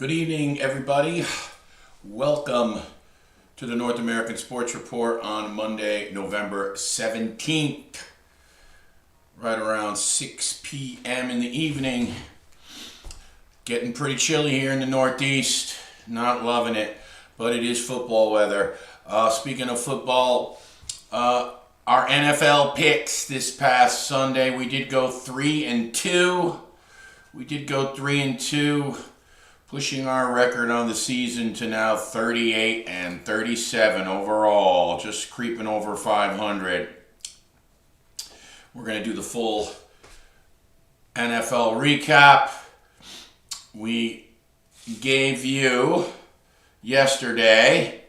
Good evening, everybody. Welcome to the North American Sports Report on Monday, November 17th, right around 6 p.m. in the evening. Getting pretty chilly here in the Northeast. Not loving it, but it is football weather. Speaking of football, our NFL picks this past Sunday, we did go 3-2. Pushing our record on the season to now 38-37 overall, just creeping over 500. We're going to do the full NFL recap. We gave you yesterday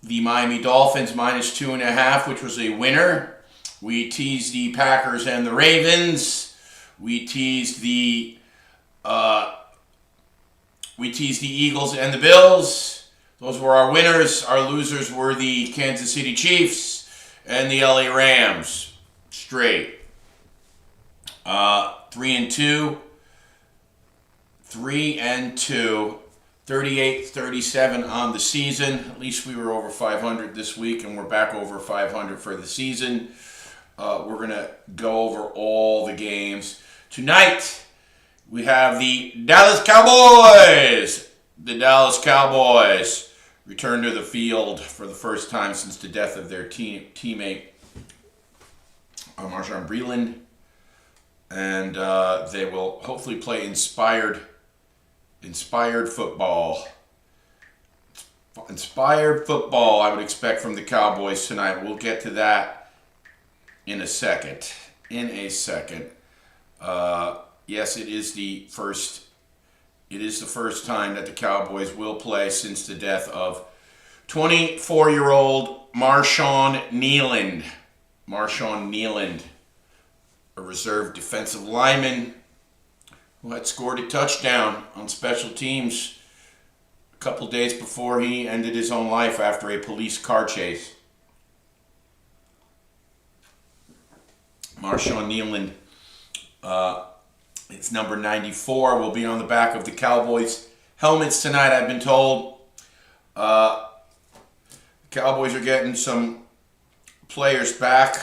the Miami Dolphins minus 2.5, which was a winner. We teased the Packers and the Ravens. We teased the Eagles and the Bills. Those were our winners. Our losers were the Kansas City Chiefs and the LA Rams. Straight. 3-2. 38-37 on the season. At least we were over 500 this week, and we're back over 500 for the season. We're going to go over all the games. Tonight, we have the Dallas Cowboys. The Dallas Cowboys return to the field for the first time since the death of their teammate, Marshawn Breeland. And they will hopefully play inspired football. Inspired football, I would expect from the Cowboys tonight. We'll get to that in a second. Yes, it is the first time that the Cowboys will play since the death of 24-year-old Marshawn Nealand. A reserve defensive lineman who had scored a touchdown on special teams a couple days before he ended his own life after a police car chase. Marshawn Nealand, it's number 94, will be on the back of the Cowboys helmets tonight, I've been told. The Cowboys are getting some players back.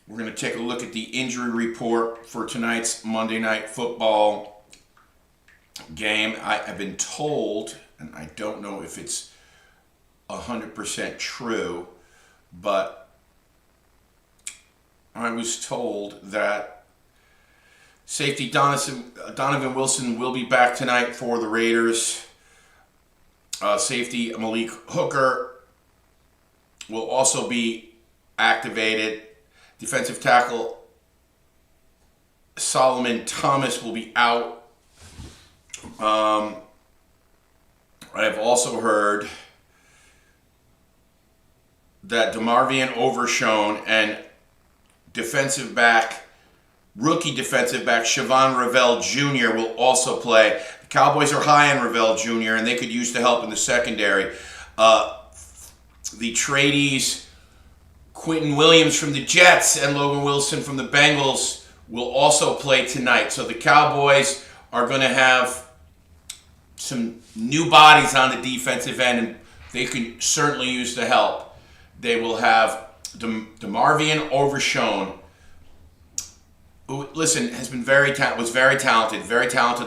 We're going to take a look at the injury report for tonight's Monday Night Football game. I've been told, and I don't know if it's 100% true, but I was told that safety Donovan Wilson will be back tonight for the Raiders. Safety Malik Hooker will also be activated. Defensive tackle Solomon Thomas will be out. I have also heard that DeMarvion Overshown and rookie defensive back Siobhan Revell Jr. will also play. The Cowboys are high on Revell Jr., and they could use the help in the secondary. The tradies Quentin Williams from the Jets and Logan Wilson from the Bengals will also play tonight. So the Cowboys are going to have some new bodies on the defensive end, and they can certainly use the help. They will have DeMarvion Overshown, who, listen, was very talented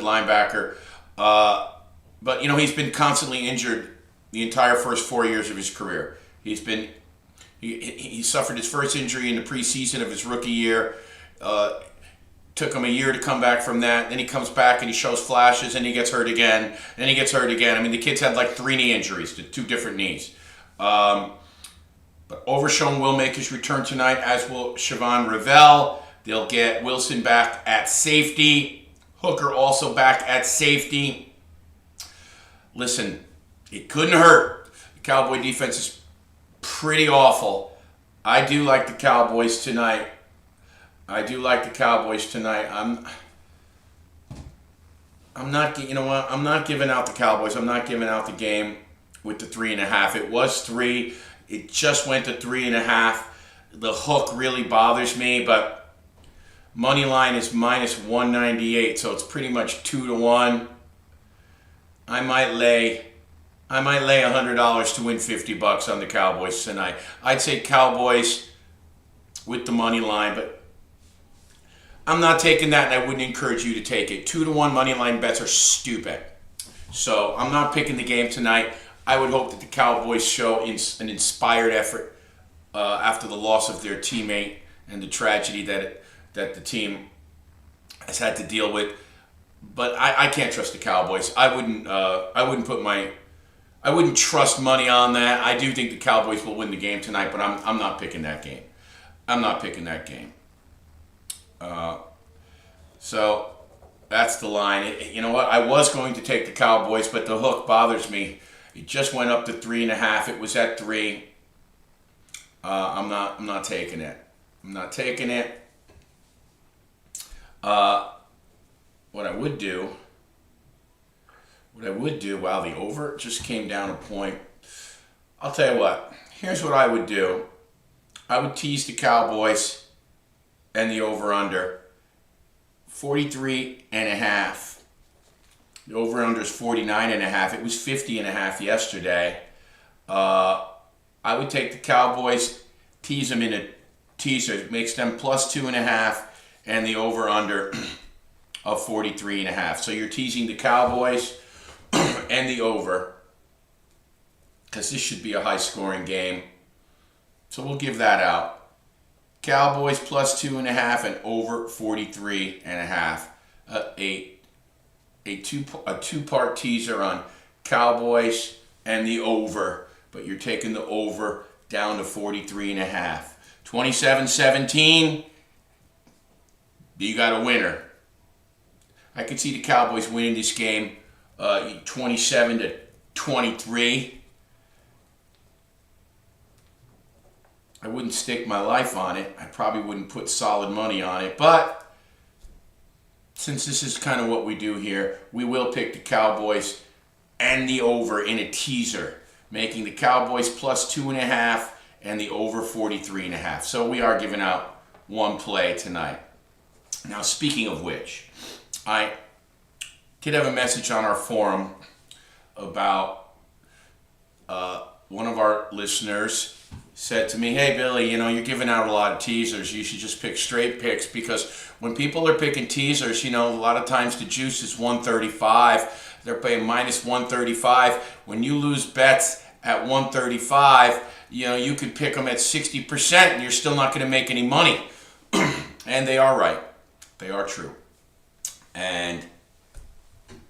linebacker. But, he's been constantly injured the entire first 4 years of his career. He suffered his first injury in the preseason of his rookie year. Took him a year to come back from that. Then he comes back and he shows flashes, and he gets hurt again. Then he gets hurt again. I mean, the kid's had like 3 knee injuries to 2 different knees. But Overshown will make his return tonight, as will Siobhan Revell. They'll get Wilson back at safety. Hooker also back at safety. Listen, it couldn't hurt. The Cowboy defense is pretty awful. I do like the Cowboys tonight. I'm not giving out the Cowboys. I'm not giving out the game with the 3.5. It was 3. It just went to 3.5. The hook really bothers me, but money line is minus 198, so it's pretty much 2-1. I might lay $100 to win $50 on the Cowboys tonight. I'd say Cowboys with the money line, but I'm not taking that, and I wouldn't encourage you to take it. 2-1 money line bets are stupid. So I'm not picking the game tonight. I would hope that the Cowboys show an inspired effort after the loss of their teammate and the tragedy that the team has had to deal with. But I can't trust the Cowboys. I wouldn't trust money on that. I do think the Cowboys will win the game tonight, but I'm not picking that game. I'm not picking that game. So that's the line. You know what? I was going to take the Cowboys, but the hook bothers me. It just went up to 3.5. It was at 3. I'm not taking it. I'm not taking it. What I would do, wow, the over just came down a point. I'll tell you what, here's what I would do. I would tease the Cowboys and the over-under, 43.5. The over-under is 49.5. It was 50.5 yesterday. I would take the Cowboys, tease them in a teaser. It makes them plus 2.5, and the over-under of 43.5. So you're teasing the Cowboys and the over, because this should be a high-scoring game. So we'll give that out. Cowboys plus 2.5 and over 43.5. A two-part teaser on Cowboys and the over, but you're taking the over down to 43.5. 27-17. You got a winner. I could see the Cowboys winning this game 27-23. I wouldn't stake my life on it. I probably wouldn't put solid money on it. But since this is kind of what we do here, we will pick the Cowboys and the over in a teaser, making the Cowboys plus 2.5 and the over 43.5. So we are giving out one play tonight. Now, speaking of which, I did have a message on our forum about one of our listeners said to me, hey, Billy, you're giving out a lot of teasers. You should just pick straight picks, because when people are picking teasers, a lot of times the juice is 135. They're paying minus 135. When you lose bets at 135, you could pick them at 60% and you're still not going to make any money. And they are right. They are true. And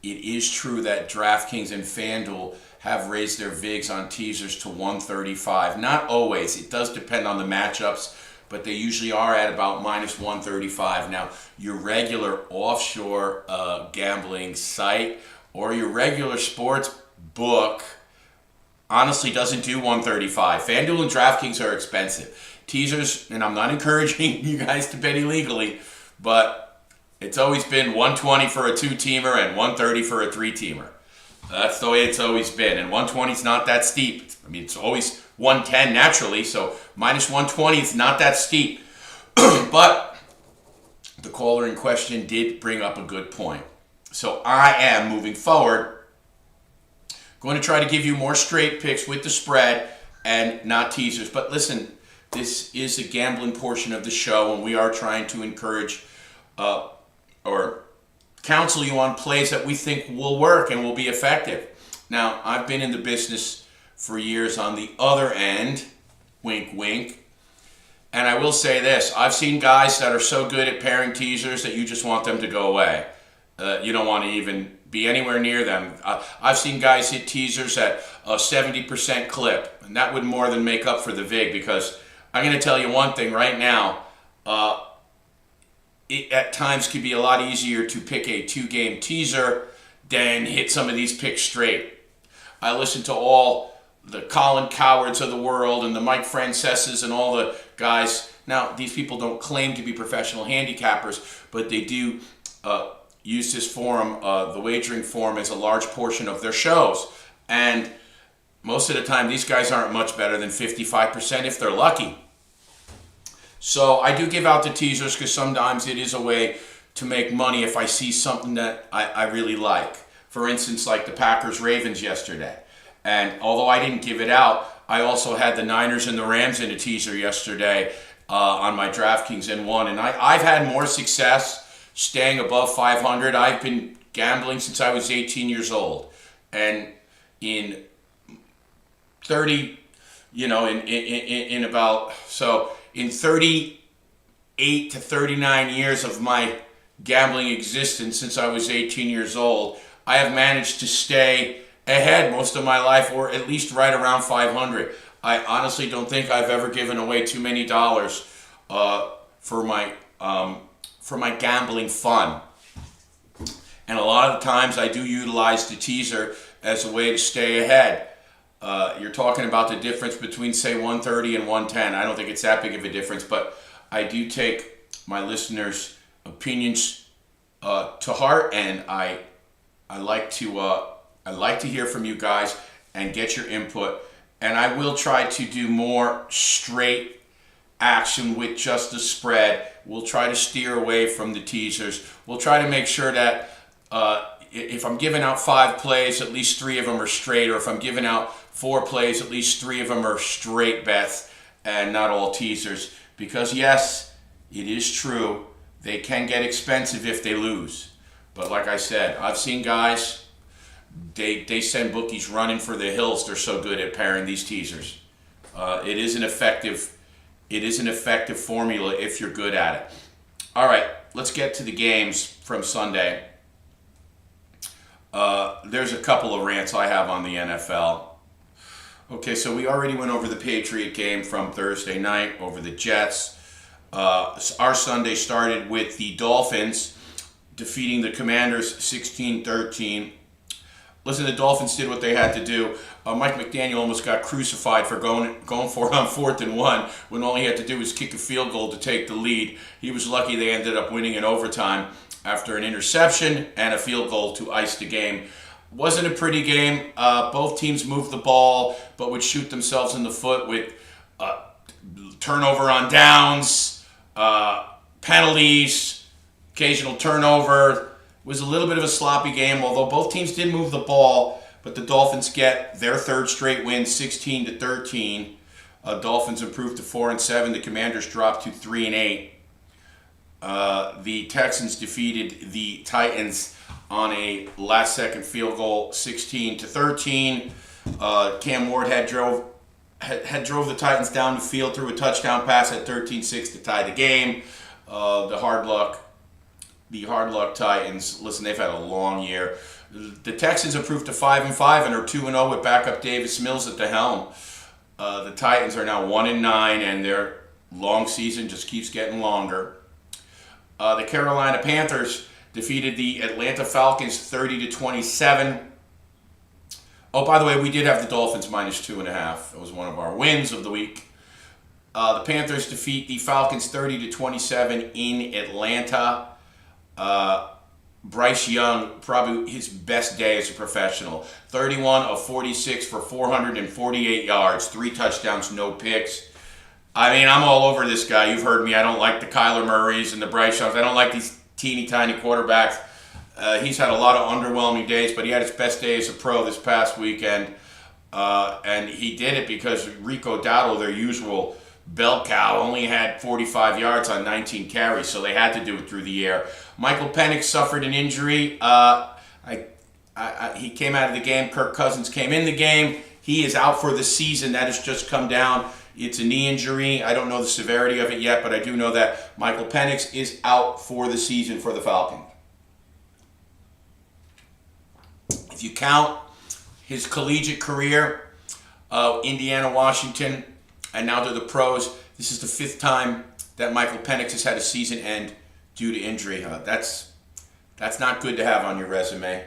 it is true that DraftKings and FanDuel have raised their VIGs on teasers to 135. Not always. It does depend on the matchups, but they usually are at about minus 135. Now, your regular offshore gambling site or your regular sports book honestly doesn't do 135. FanDuel and DraftKings are expensive. Teasers, and I'm not encouraging you guys to bet illegally, but it's always been 120 for a 2-teamer and 130 for a 3-teamer. That's the way it's always been. And 120 is not that steep. It's always 110 naturally, so minus 120 is not that steep. But the caller in question did bring up a good point. So I am, moving forward, going to try to give you more straight picks with the spread and not teasers. But listen, this is a gambling portion of the show, and we are trying to encourage or counsel you on plays that we think will work and will be effective. Now, I've been in the business for years on the other end, wink, wink, and I will say this. I've seen guys that are so good at pairing teasers that you just want them to go away. You don't want to even be anywhere near them. I've seen guys hit teasers at a 70% clip, and that would more than make up for the VIG, because I'm going to tell you one thing right now. It at times could be a lot easier to pick a 2-game teaser than hit some of these picks straight. I listen to all the Colin Cowards of the world and the Mike Franceses and all the guys. Now, these people don't claim to be professional handicappers, but they do use this forum, the wagering forum, as a large portion of their shows. And most of the time, these guys aren't much better than 55% if they're lucky. So I do give out the teasers because sometimes it is a way to make money if I see something that I really like. For instance, like the Packers-Ravens yesterday. And although I didn't give it out, I also had the Niners and the Rams in a teaser yesterday on my DraftKings and won. And I've had more success staying above 500. I've been gambling since I was 18 years old. And in 30, in about, so in 38 to 39 years of my gambling existence since I was 18 years old, I have managed to stay ahead most of my life, or at least right around 500. I honestly don't think I've ever given away too many dollars for my gambling fun. And a lot of times I do utilize the teaser as a way to stay ahead. You're talking about the difference between, say, 130 and 110. I don't think it's that big of a difference, but I do take my listeners' opinions to heart, and I like to hear from you guys and get your input. And I will try to do more straight action with just the spread. We'll try to steer away from the teasers. We'll try to make sure that if I'm giving out 5 plays, at least 3 of them are straight, or if I'm giving out 4 plays, at least 3 of them are straight bets and not all teasers. Because yes, it is true, they can get expensive if they lose. But like I said, I've seen guys, they send bookies running for the hills. They're so good at pairing these teasers. It is an effective formula if you're good at it. All right, let's get to the games from Sunday. There's a couple of rants I have on the NFL. Okay, so we already went over the Patriot game from Thursday night, over the Jets. Our Sunday started with the Dolphins defeating the Commanders 16-13. Listen, the Dolphins did what they had to do. Mike McDaniel almost got crucified for going for it on 4th and 1 when all he had to do was kick a field goal to take the lead. He was lucky they ended up winning in overtime after an interception and a field goal to ice the game. Wasn't a pretty game. Both teams moved the ball, but would shoot themselves in the foot with turnover on downs, penalties, occasional turnover. It was a little bit of a sloppy game, although both teams did move the ball, but the Dolphins get their 3rd straight win, 16-13. Dolphins improved to 4-7. The Commanders dropped to 3-8. The Texans defeated the Titans on a last-second field goal, 16-13. Cam Ward had drove the Titans down the field through a touchdown pass at 13-6 to tie the game. The hard luck Titans. Listen, they've had a long year. The Texans improved to 5-5 and are 2-0 with backup Davis Mills at the helm. The Titans are now 1-9, and their long season just keeps getting longer. The Carolina Panthers defeated the Atlanta Falcons 30-27. Oh, by the way, we did have the Dolphins -2.5. That was one of our wins of the week. The Panthers defeat the Falcons 30-27 in Atlanta. Bryce Young, probably his best day as a professional. 31 of 46 for 448 yards, 3 touchdowns, no picks. I mean, I'm all over this guy. You've heard me. I don't like the Kyler Murrays and the Bryce Youngs. I don't like these teeny tiny quarterbacks. He's had a lot of underwhelming days, but he had his best day as a pro this past weekend. And he did it because Rico Dowdle, their usual bell cow, only had 45 yards on 19 carries, so they had to do it through the air. Michael Penix suffered an injury. He came out of the game. Kirk Cousins came in the game. He is out for the season. That has just come down. It's a knee injury. I don't know the severity of it yet, but I do know that Michael Penix is out for the season for the Falcons. If you count his collegiate career, Indiana, Washington, and now to the pros, this is the 5th time that Michael Penix has had a season end due to injury. That's not good to have on your resume.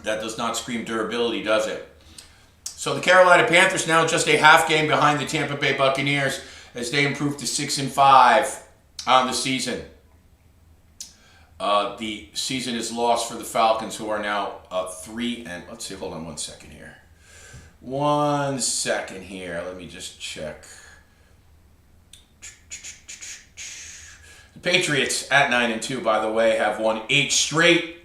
That does not scream durability, does it? So the Carolina Panthers now just a half game behind the Tampa Bay Buccaneers as they improve to 6-5 on the season. The season is lost for the Falcons, who are now 3 and let's see. Hold on 1 second here. 1 second here. Let me just check. The Patriots at 9-2, by the way, have won 8 straight,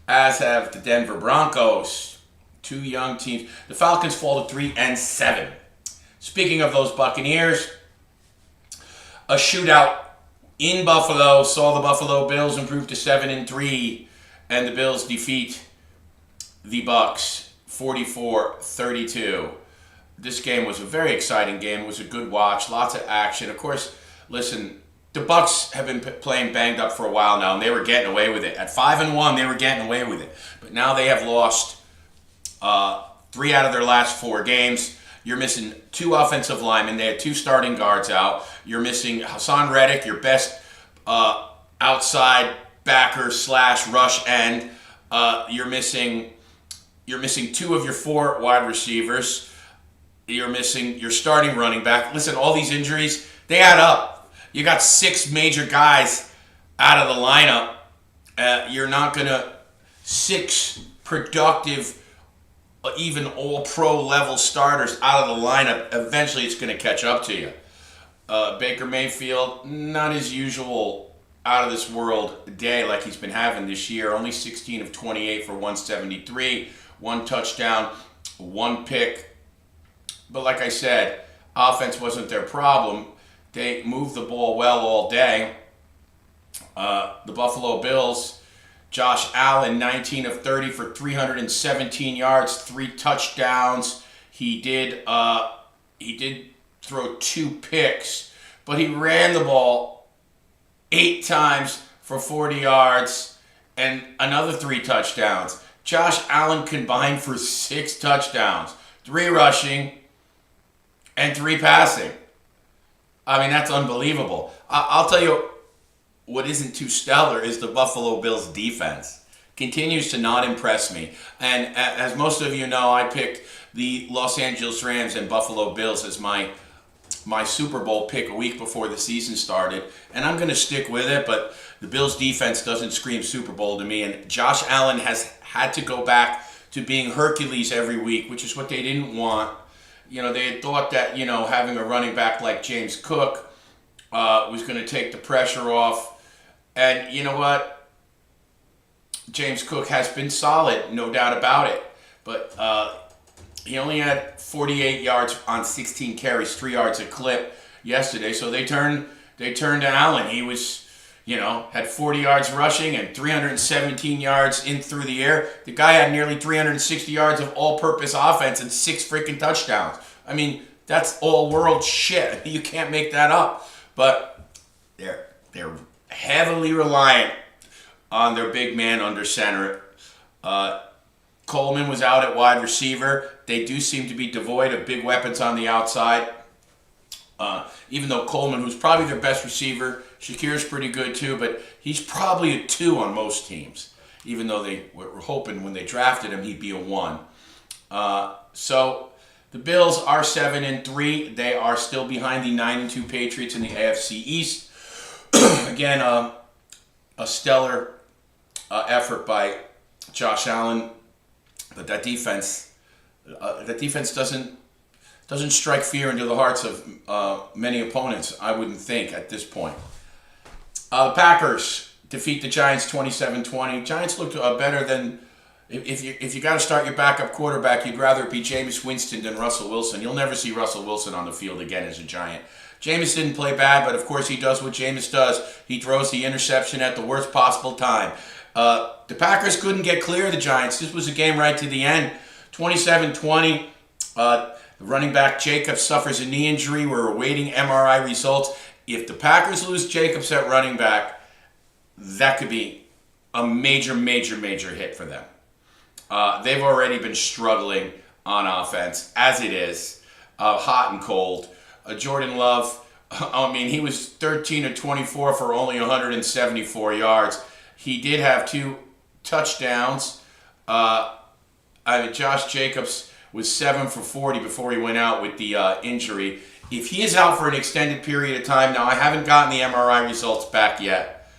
as have the Denver Broncos. 2 young teams. The Falcons fall to 3-7. Speaking of those Buccaneers, a shootout in Buffalo saw the Buffalo Bills improve to 7-3, and the Bills defeat the Bucs 44-32. This game was a very exciting game. It was a good watch, lots of action. Of course, listen, the Bucs have been playing banged up for a while now, and they were getting away with it. At 5-1, they were getting away with it. But now they have lost 3 out of their last 4 games. You're missing 2 offensive linemen. They had 2 starting guards out. You're missing Hassan Reddick, your best outside backer / rush end. You're missing 2 of your 4 wide receivers. You're missing your starting running back. Listen, all these injuries, they add up. You got 6 major guys out of the lineup. You're not going to 6 productive, even all-pro level starters out of the lineup. Eventually, it's going to catch up to you. Baker Mayfield, not his usual out-of-this-world day like he's been having this year. Only 16 of 28 for 173, 1 touchdown, 1 pick. But like I said, offense wasn't their problem. They moved the ball well all day. The Buffalo Bills, Josh Allen, 19 of 30 for 317 yards, 3 touchdowns. He did throw 2 picks, but he ran the ball 8 times for 40 yards and another 3 touchdowns. Josh Allen combined for 6 touchdowns, 3 rushing and 3 passing. I mean, that's unbelievable. I'll tell you what isn't too stellar is the Buffalo Bills defense. Continues to not impress me. And as most of you know, I picked the Los Angeles Rams and Buffalo Bills as my Super Bowl pick a week before the season started. And I'm going to stick with it, but the Bills defense doesn't scream Super Bowl to me. And Josh Allen has had to go back to being Hercules every week, which is what they didn't want. You know, they had thought that, having a running back like James Cook was going to take the pressure off. And you know what? James Cook has been solid, no doubt about it. But he only had 48 yards on 16 carries, 3 yards a clip yesterday. So they turned to Allen. He was, had 40 yards rushing and 317 yards in through the air. The guy had nearly 360 yards of all-purpose offense and 6 freaking touchdowns. I mean, that's all-world shit. You can't make that up. But they're heavily reliant on their big man under center. Coleman was out at wide receiver. They do seem to be devoid of big weapons on the outside. Even though Coleman, who's probably their best receiver, Shakir's pretty good too, but he's probably a 2 on most teams, even though they were hoping when they drafted him he'd be a 1. So the Bills are 7-3. They are still behind the 9-2 Patriots in the AFC East. Again, a stellar effort by Josh Allen, but that defense doesn't strike fear into the hearts of many opponents, I wouldn't think, at this point. The Packers defeat the Giants 27-20. Giants looked better than... If you got to start your backup quarterback, you'd rather it be Jameis Winston than Russell Wilson. You'll never see Russell Wilson on the field again as a Giant. Jameis didn't play bad, but of course he does what Jameis does. He throws the interception at the worst possible time. The Packers couldn't get clear of the Giants. This was a game right to the end. 27-20. The running back Jacobs suffers a knee injury. We're awaiting MRI results. If the Packers lose Jacobs at running back, that could be a major, major, major hit for them. They've already been struggling on offense, as it is, hot and cold. Jordan Love, he was 13 of 24 for only 174 yards. He did have 2 touchdowns. Josh Jacobs was 7 for 40 before he went out with the injury. If he is out for an extended period of time, now I haven't gotten the MRI results back yet.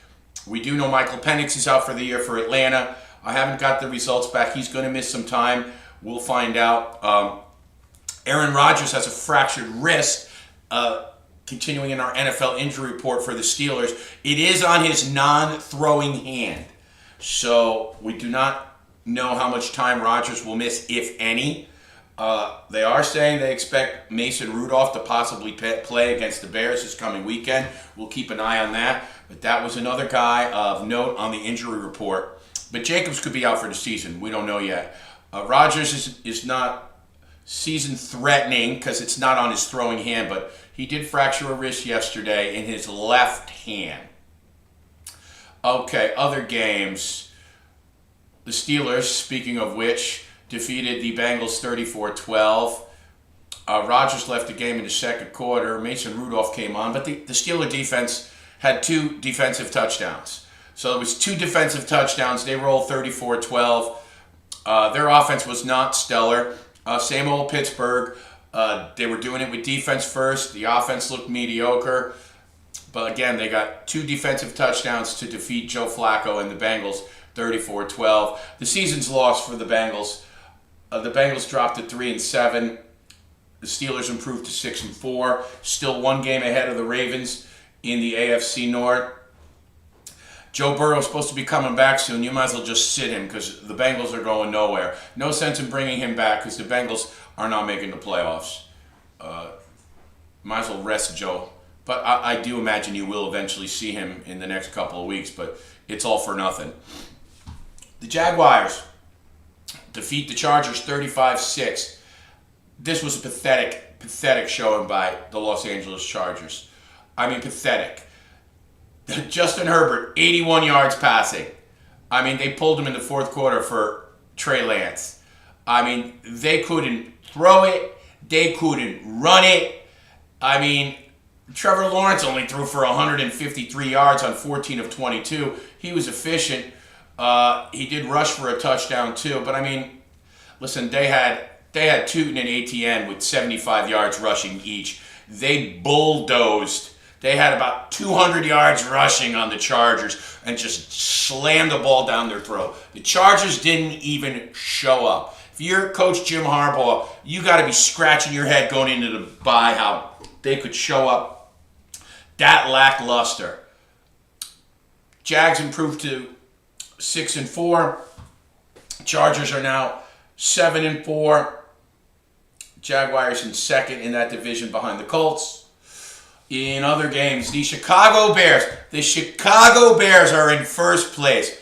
We do know Michael Penix is out for the year for Atlanta. I haven't got the results back. He's going to miss some time. We'll find out. Aaron Rodgers has a fractured wrist. continuing in our NFL injury report for the Steelers, it is on his non-throwing hand. So we do not know how much time Rodgers will miss, if any. They are saying they expect Mason Rudolph to possibly play against the Bears this coming weekend. We'll keep an eye on that. But that was another guy of note on the injury report. But Jacobs could be out for the season. We don't know yet. Rodgers is not season threatening because it's not on his throwing hand, but he did fracture a wrist yesterday in his left hand. Okay, other games. The Steelers, speaking of which, defeated the Bengals 34-12. Rodgers left the game in the second quarter. Mason Rudolph came on, but the Steeler defense had 2 defensive touchdowns. So it was 2 defensive touchdowns. They rolled 34-12. Their offense was not stellar. Same old Pittsburgh. They were doing it with defense first. The offense looked mediocre. But again, they got 2 defensive touchdowns to defeat Joe Flacco and the Bengals 34-12. The season's lost for the Bengals. The Bengals dropped to 3-7. The Steelers improved to 6-4. Still 1 game ahead of the Ravens in the AFC North. Joe Burrow's supposed to be coming back soon. You might as well just sit him because the Bengals are going nowhere. No sense in bringing him back because the Bengals are not making the playoffs. Might as well rest Joe. But I do imagine you will eventually see him in the next couple of weeks, but it's all for nothing. The Jaguars defeat the Chargers 35-6. This was a pathetic showing by the Los Angeles Chargers. I mean, pathetic. Justin Herbert, 81 yards passing. I mean, they pulled him in the fourth quarter for Trey Lance. I mean, they couldn't throw it. They couldn't run it. I mean, Trevor Lawrence only threw for 153 yards on 14 of 22. He was efficient. He did rush for a touchdown too. But I mean, listen, they had Tootin and ATN with 75 yards rushing each. They bulldozed. They had about 200 yards rushing on the Chargers and just slammed the ball down their throat. The Chargers didn't even show up. If you're Coach Jim Harbaugh, you got to be scratching your head going into the bye how they could show up that lackluster. Jags improved to 6-4. Chargers are now 7-4. Jaguars in second in that division behind the Colts. In other games, the Chicago Bears are in first place.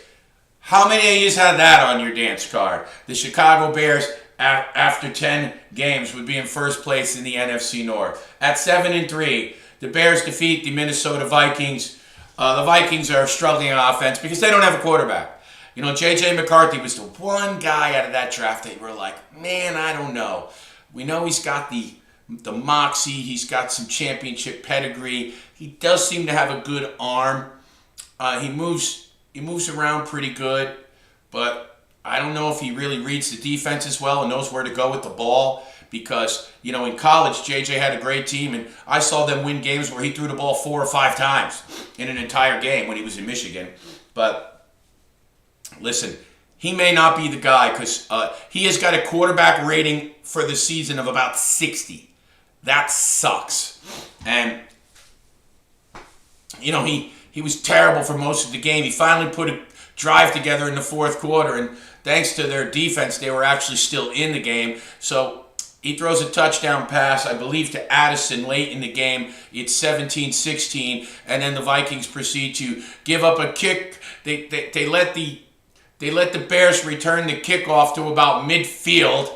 How many of you had that on your dance card? The Chicago Bears, after 10 games, would be in first place in the NFC North. At 7-3, the Bears defeat the Minnesota Vikings. The Vikings are struggling on offense because they don't have a quarterback. You know, J.J. McCarthy was the one guy out of that draft that you were like, man, I don't know. We know he's got the moxie. He's got some championship pedigree. He does seem to have a good arm. He moves around pretty good, but I don't know if he really reads the defense as well and knows where to go with the ball because, you know, in college, JJ had a great team, and I saw them win games where he threw the ball 4 or 5 times in an entire game when he was in Michigan. But listen, he may not be the guy because he has got a quarterback rating for the season of about 60. That sucks. And, you know, he was terrible for most of the game. He finally put a drive together in the fourth quarter, and thanks to their defense, they were actually still in the game. So he throws a touchdown pass, I believe, to Addison late in the game. It's 17-16, and then the Vikings proceed to give up a kick. They let the Bears return the kickoff to about midfield.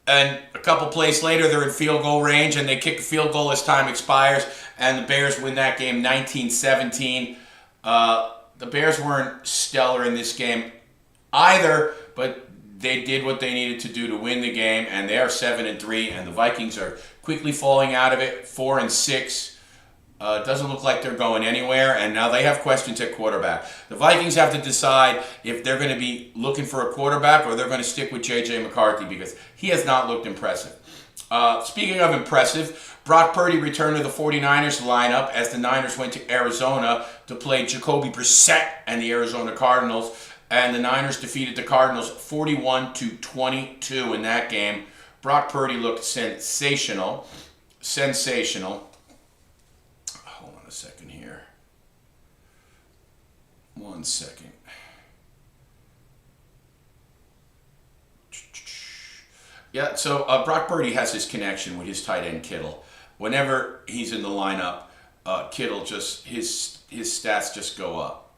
And a couple plays later, they're in field goal range, and they kick a field goal as time expires, and the Bears win that game 19-17. The Bears weren't stellar in this game either, but they did what they needed to do to win the game, and they are 7-3, and the Vikings are quickly falling out of it, 4-6. Doesn't look like they're going anywhere, and now they have questions at quarterback. The Vikings have to decide if they're going to be looking for a quarterback or they're going to stick with J.J. McCarthy because he has not looked impressive. Speaking of impressive, Brock Purdy returned to the 49ers lineup as the Niners went to Arizona to play Jacoby Brissett and the Arizona Cardinals, and the Niners defeated the Cardinals 41-22 in that game. Brock Purdy looked sensational. 1 second. Yeah, so Brock Purdy has his connection with his tight end Kittle. Whenever he's in the lineup, Kittle just his stats just go up.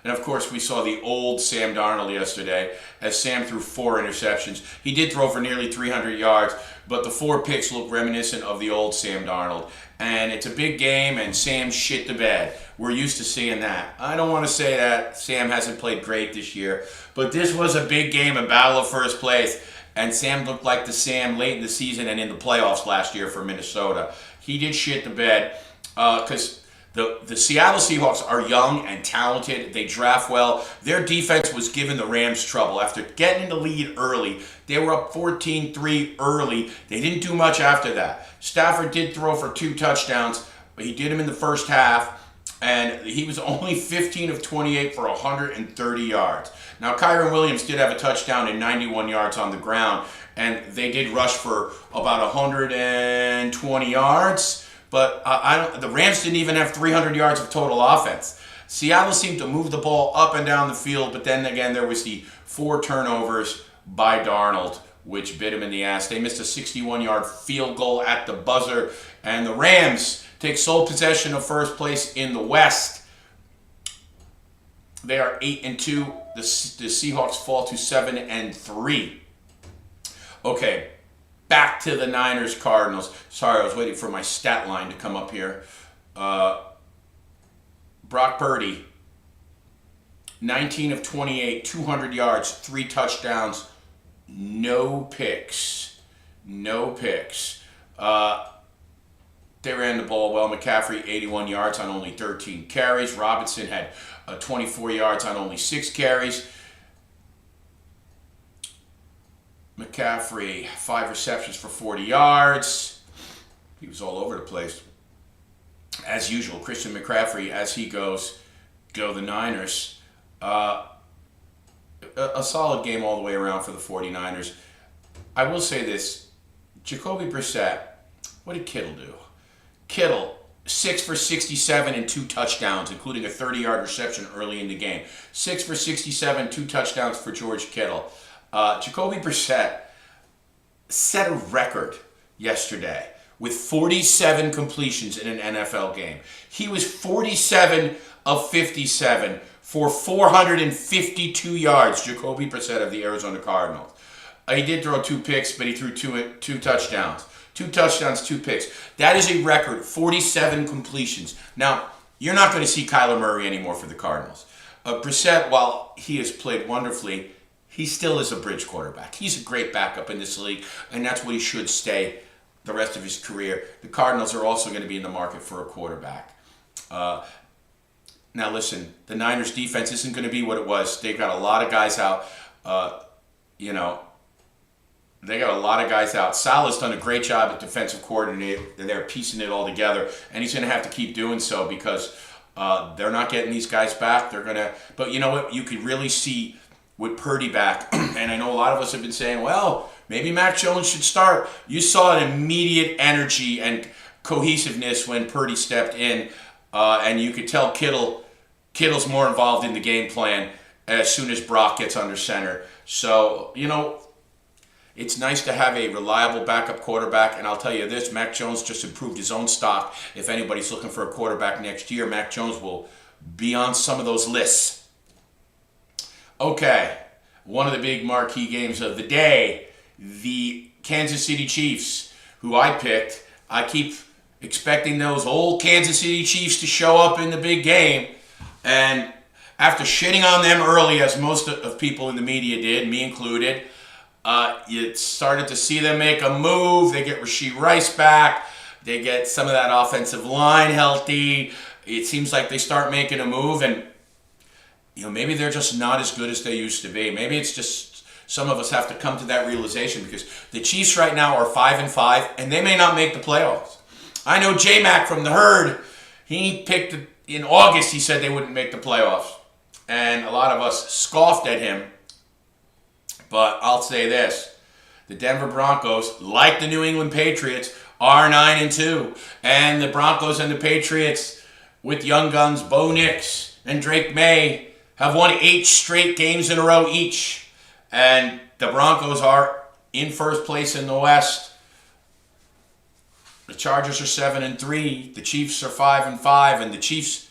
And of course, we saw the old Sam Darnold yesterday as Sam threw 4 interceptions. He did throw for nearly 300 yards, but the 4 picks look reminiscent of the old Sam Darnold. And it's a big game, and Sam shit the bed. We're used to seeing that. I don't want to say that Sam hasn't played great this year, but this was a big game, a battle of first place. And Sam looked like the Sam late in the season and in the playoffs last year for Minnesota. He did shit the bed because the Seattle Seahawks are young and talented. They draft well. Their defense was giving the Rams trouble. After getting in the lead early, they were up 14-3 early. They didn't do much after that. Stafford did throw for 2 touchdowns, but he did them in the first half, and he was only 15 of 28 for 130 yards. Now, Kyron Williams did have a touchdown and 91 yards on the ground, and they did rush for about 120 yards. But the Rams didn't even have 300 yards of total offense. Seattle seemed to move the ball up and down the field, but then again there was the 4 turnovers by Darnold, which bit him in the ass. They missed a 61-yard field goal at the buzzer, and the Rams take sole possession of first place in the West. They are 8-2. The Seahawks fall to 7-3. Okay. Back to the Niners-Cardinals. Sorry, I was waiting for my stat line to come up here. Brock Purdy, 19 of 28, 200 yards, 3 touchdowns, no picks. No picks. They ran the ball well. McCaffrey, 81 yards on only 13 carries. Robinson had 24 yards on only 6 carries. McCaffrey, 5 receptions for 40 yards. He was all over the place. As usual, Christian McCaffrey, as he goes, go the Niners. A solid game all the way around for the 49ers. I will say this. Jacoby Brissett, what did Kittle do? Kittle, 6 for 67 and 2 touchdowns, including a 30-yard reception early in the game. 6 for 67, 2 touchdowns for George Kittle. Jacoby Brissett set a record yesterday with 47 completions in an NFL game. He was 47 of 57 for 452 yards, Jacoby Brissett of the Arizona Cardinals. He did throw 2 picks, but he threw two touchdowns. 2 touchdowns, 2 picks. That is a record, 47 completions. Now, you're not going to see Kyler Murray anymore for the Cardinals. Brissett, while he has played wonderfully, he still is a bridge quarterback. He's a great backup in this league, and that's what he should stay the rest of his career. The Cardinals are also going to be in the market for a quarterback. Now listen, the Niners defense isn't going to be what it was. They've got a lot of guys out. They got a lot of guys out. Salah's done a great job at defensive coordinator. They're piecing it all together, and he's going to have to keep doing so because they're not getting these guys back. But you know what? You could really see with Purdy back, and I know a lot of us have been saying, well, maybe Mac Jones should start. You saw an immediate energy and cohesiveness when Purdy stepped in, and you could tell Kittle's more involved in the game plan as soon as Brock gets under center. So, it's nice to have a reliable backup quarterback, and I'll tell you this, Mac Jones just improved his own stock. If anybody's looking for a quarterback next year, Mac Jones will be on some of those lists. Okay, one of the big marquee games of the day, the Kansas City Chiefs, who I picked. I keep expecting those old Kansas City Chiefs to show up in the big game, and after shitting on them early, as most of people in the media did, me included, you started to see them make a move. They get Rashee Rice back. They get some of that offensive line healthy. It seems like they start making a move, and maybe they're just not as good as they used to be. Maybe it's just some of us have to come to that realization because the Chiefs right now are 5-5, and they may not make the playoffs. I know J-Mac from the Herd. He picked in August. He said they wouldn't make the playoffs, and a lot of us scoffed at him. But I'll say this: the Denver Broncos, like the New England Patriots, are 9-2, and the Broncos and the Patriots, with young guns Bo Nix and Drake May have won 8 straight games in a row each. And the Broncos are in first place in the West. The Chargers are 7-3. The Chiefs are 5-5. And the Chiefs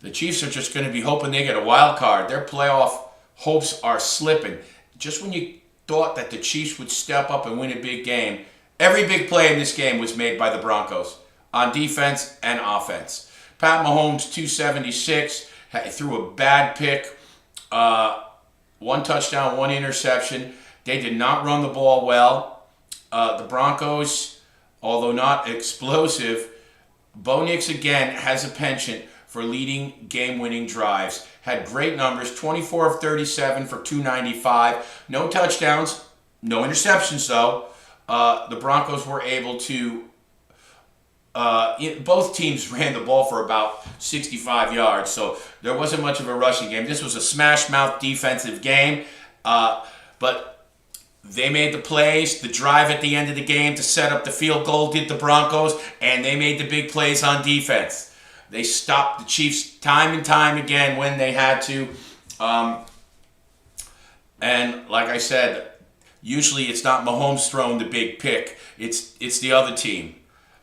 are just going to be hoping they get a wild card. Their playoff hopes are slipping. Just when you thought that the Chiefs would step up and win a big game, every big play in this game was made by the Broncos on defense and offense. Pat Mahomes, 276, threw a bad pick, 1 touchdown, 1 interception. They did not run the ball well. The Broncos, although not explosive, Bo Nix again has a penchant for leading game-winning drives. Had great numbers, 24 of 37 for 295. No touchdowns, no interceptions though. The Broncos were able to, both teams ran the ball for about 65 yards, so there wasn't much of a rushing game. This was a smash-mouth defensive game, but they made the plays. The drive at the end of the game to set up the field goal did the Broncos, and they made the big plays on defense. They stopped the Chiefs time and time again when they had to. And like I said, usually it's not Mahomes throwing the big pick. It's the other team.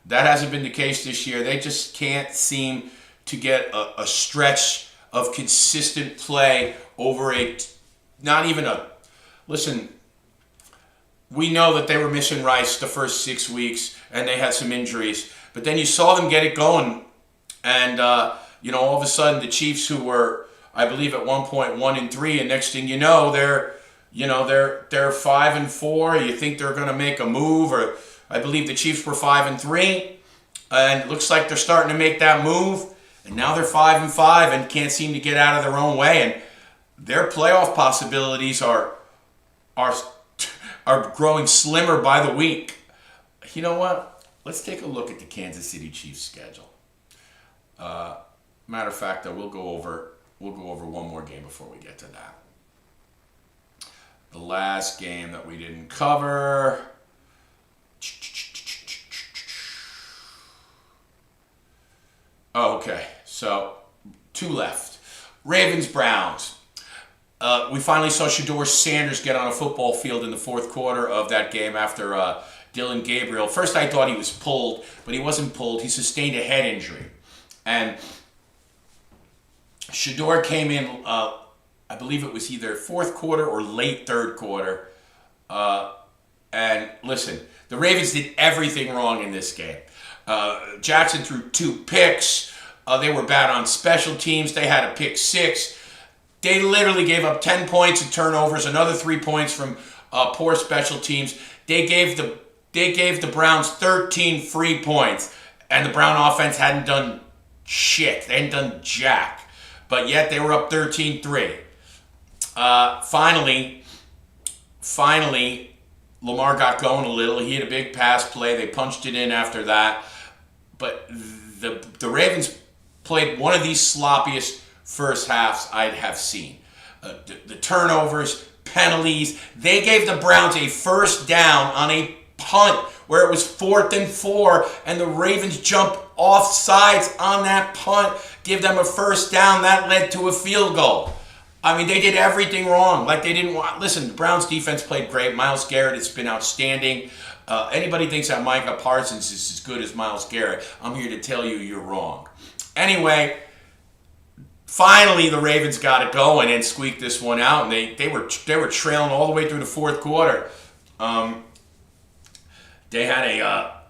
That hasn't been the case this year. They just can't seem to get a stretch of consistent play over listen, we know that they were missing Rice the first 6 weeks and they had some injuries. But then you saw them get it going. And, all of a sudden the Chiefs, who were, I believe at one point 1-3, and next thing you know, they're 5-4. You think they're going to make a move, or I believe the Chiefs were 5-3, and it looks like they're starting to make that move. And now they're 5-5 and can't seem to get out of their own way. And their playoff possibilities are growing slimmer by the week. You know what? Let's take a look at the Kansas City Chiefs schedule. Matter of fact, we'll go over one more game before we get to that. The last game that we didn't cover. Oh, okay, so 2 left. Ravens-Browns. We finally saw Shedeur Sanders get on a football field in the fourth quarter of that game after Dylan Gabriel. First I thought he was pulled, but he wasn't pulled. He sustained a head injury. And Shedeur came in, I believe it was either fourth quarter or late third quarter. And listen, the Ravens did everything wrong in this game. Jackson threw 2 picks. They were bad on special teams. They had a pick 6. They literally gave up 10 points in turnovers, another 3 points from poor special teams. They gave the Browns 13 free points, and the Brown offense hadn't done shit. They hadn't done jack. But yet they were up 13-3. Finally, Lamar got going a little. He had a big pass play. They punched it in after that. But the Ravens played one of these sloppiest first halves I'd have seen. The turnovers, penalties. They gave the Browns a first down on a punt where it was 4th and 4, and the Ravens jumped off sides on that punt, give them a first down. That led to a field goal. I mean, they did everything wrong. Like they didn't want. Listen, the Browns defense played great. Myles Garrett has been outstanding. Anybody thinks that Micah Parsons is as good as Myles Garrett, I'm here to tell you you're wrong. Anyway, finally the Ravens got it going and squeaked this one out, and they were trailing all the way through the fourth quarter. They had a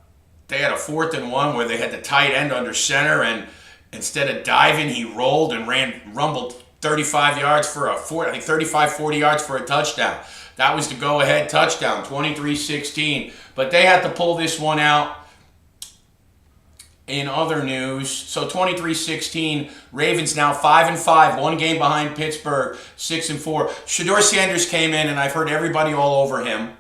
4th and 1 where they had the tight end under center, and instead of diving, he rolled and rumbled 35 yards for 40 yards for a touchdown. That was the go-ahead touchdown, 23-16. But they had to pull this one out. In other news, so 23-16, Ravens now 5-5, 1 game behind Pittsburgh, 6-4. Shedeur Sanders came in, and I've heard everybody all over him.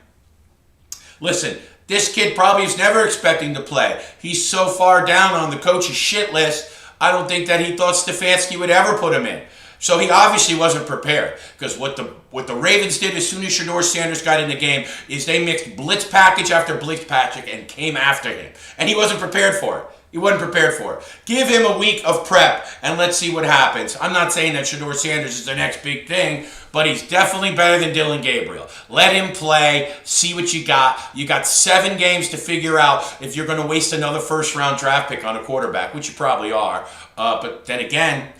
Listen, this kid probably is never expecting to play. He's so far down on the coach's shit list, I don't think that he thought Stefanski would ever put him in. So he obviously wasn't prepared, because what the Ravens did as soon as Shedeur Sanders got in the game is they mixed blitz package after blitz package and came after him. And he wasn't prepared for it. He wasn't prepared for it. Give him a week of prep and let's see what happens. I'm not saying that Shedeur Sanders is the next big thing, but he's definitely better than Dylan Gabriel. Let him play, see what you got. You got 7 games to figure out if you're going to waste another first-round draft pick on a quarterback, which you probably are. But then again,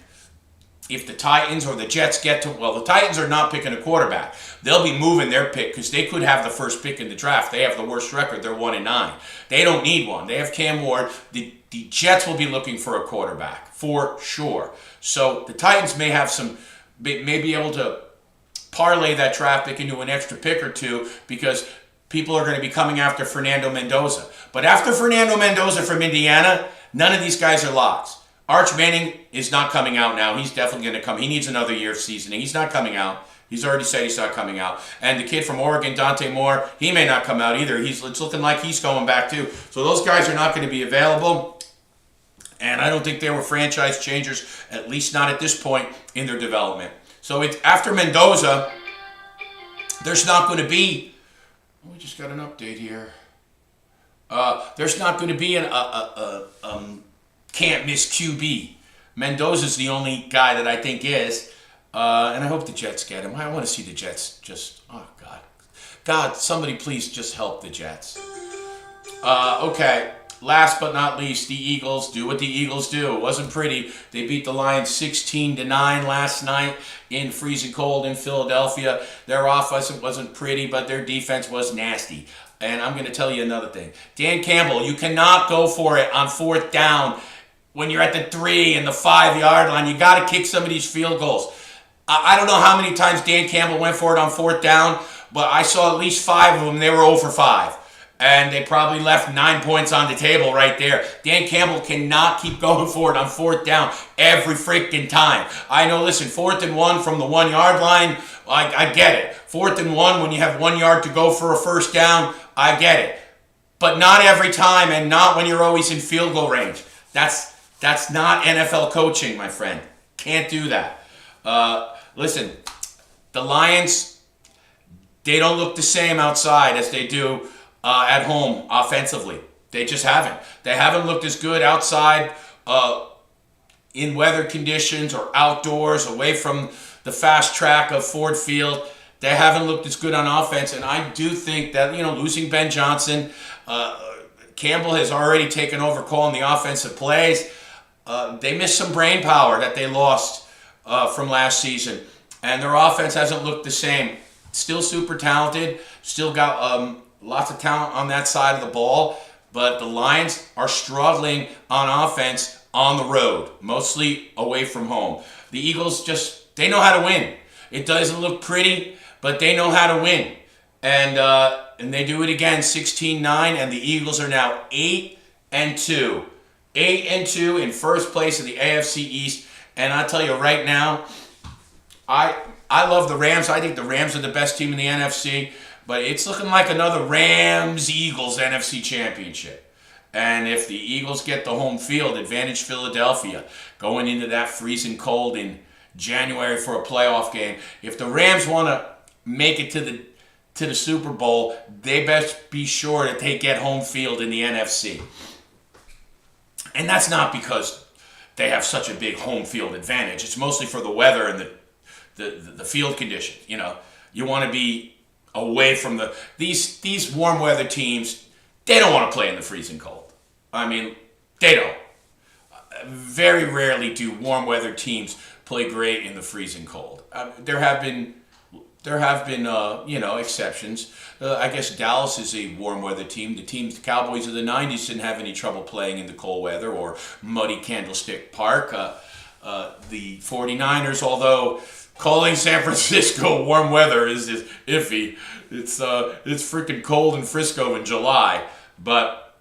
if the Titans or the Jets get to, well, the Titans are not picking a quarterback. They'll be moving their pick because they could have the first pick in the draft. They have the worst record. They're 1-9. They don't need one. They have Cam Ward. The Jets will be looking for a quarterback for sure. So the Titans may have may be able to parlay that draft pick into an extra pick or two because people are going to be coming after Fernando Mendoza. But after Fernando Mendoza from Indiana, none of these guys are locks. Arch Manning is not coming out now. He's definitely going to come. He needs another year of seasoning. He's not coming out. He's already said he's not coming out. And the kid from Oregon, Dante Moore, he may not come out either. It's looking like he's going back too. So those guys are not going to be available. And I don't think they were franchise changers, at least not at this point in their development. So it's after Mendoza, there's not going to be. We just got an update here. There's not going to be can't miss QB. Mendoza's the only guy that I think is. And I hope the Jets get him. I want to see the Jets just. Oh God, God, somebody please just help the Jets. Okay. Last but not least, the Eagles do what the Eagles do. It wasn't pretty. They beat the Lions 16-9 last night in freezing cold in Philadelphia. Their offense wasn't pretty, but their defense was nasty. And I'm going to tell you another thing. Dan Campbell, you cannot go for it on 4th down when you're at the 3 and the 5-yard line. You got to kick some of these field goals. I don't know how many times Dan Campbell went for it on 4th down, but I saw at least 5 of them. They were 0 for 5. And they probably left 9 points on the table right there. Dan Campbell cannot keep going for it on 4th down every freaking time. I know, listen, 4th and 1 from the 1-yard line, I get it. 4th and 1 when you have 1 yard to go for a first down, I get it. But not every time and not when you're always in field goal range. That's not NFL coaching, my friend. Can't do that. Listen, the Lions, they don't look the same outside as they do at home offensively. They just haven't. They haven't looked as good outside in weather conditions or outdoors away from the fast track of Ford Field. They haven't looked as good on offense, and I do think that, losing Ben Johnson, Campbell has already taken over calling the offensive plays. They missed some brain power that they lost from last season, and their offense hasn't looked the same. Still super talented, still got lots of talent on that side of the ball, but the Lions are struggling on offense on the road, mostly away from home. The Eagles they know how to win. It doesn't look pretty, but they know how to win. And they do it again, 16-9, and the Eagles are now 8-2. 8-2 in first place in the AFC East. And I tell you right now, I love the Rams. I think the Rams are the best team in the NFC. But it's looking like another Rams-Eagles NFC championship. And if the Eagles get the home field advantage, Philadelphia, going into that freezing cold in January for a playoff game, if the Rams want to make it to the Super Bowl, they best be sure that they get home field in the NFC. And that's not because they have such a big home field advantage. It's mostly for the weather and the field conditions. You want to be away from these warm weather teams. They don't want to play in the freezing cold. I mean, they don't. Very rarely do warm weather teams play great in the freezing cold. There have been exceptions. I guess Dallas is a warm weather team. The Cowboys of the 90s didn't have any trouble playing in the cold weather or muddy Candlestick Park. The 49ers, although calling San Francisco warm weather is just iffy. It's freaking cold in Frisco in July, but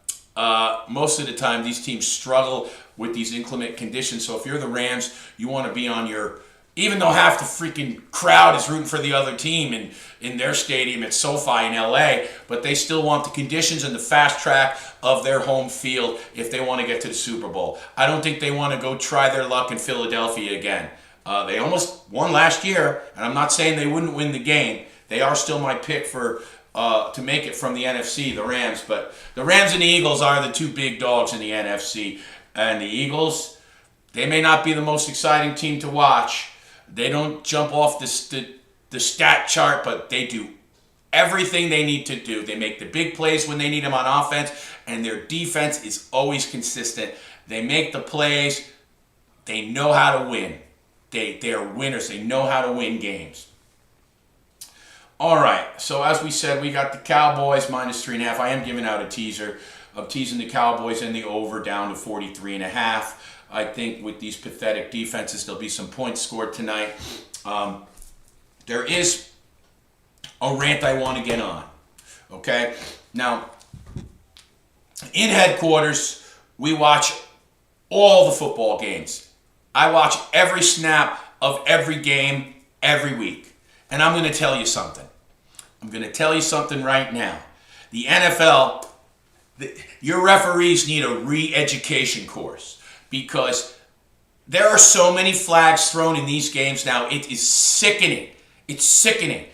most of the time these teams struggle with these inclement conditions. So if you're the Rams, you want to be on your, even though half the freaking crowd is rooting for the other team in their stadium at SoFi in LA, but they still want the conditions and the fast track of their home field if they want to get to the Super Bowl. I don't think they want to go try their luck in Philadelphia again. They almost won last year, and I'm not saying they wouldn't win the game. They are still my pick for to make it from the NFC, the Rams. But the Rams and the Eagles are the two big dogs in the NFC. And the Eagles, they may not be the most exciting team to watch. They don't jump off the stat chart, but they do everything they need to do. They make the big plays when they need them on offense, and their defense is always consistent. They make the plays. They know how to win. They are winners. They know how to win games. All right, so as we said, we got the Cowboys -3.5. I am giving out a teaser of teasing the Cowboys and the over down to 43.5. I think with these pathetic defenses, there'll be some points scored tonight. There is a rant I want to get on. Okay? Now, in headquarters, we watch all the football games. I watch every snap of every game every week. And I'm going to tell you something. I'm going to tell you something right now. The NFL, your referees need a re-education course because there are so many flags thrown in these games now. It is sickening. It's sickening.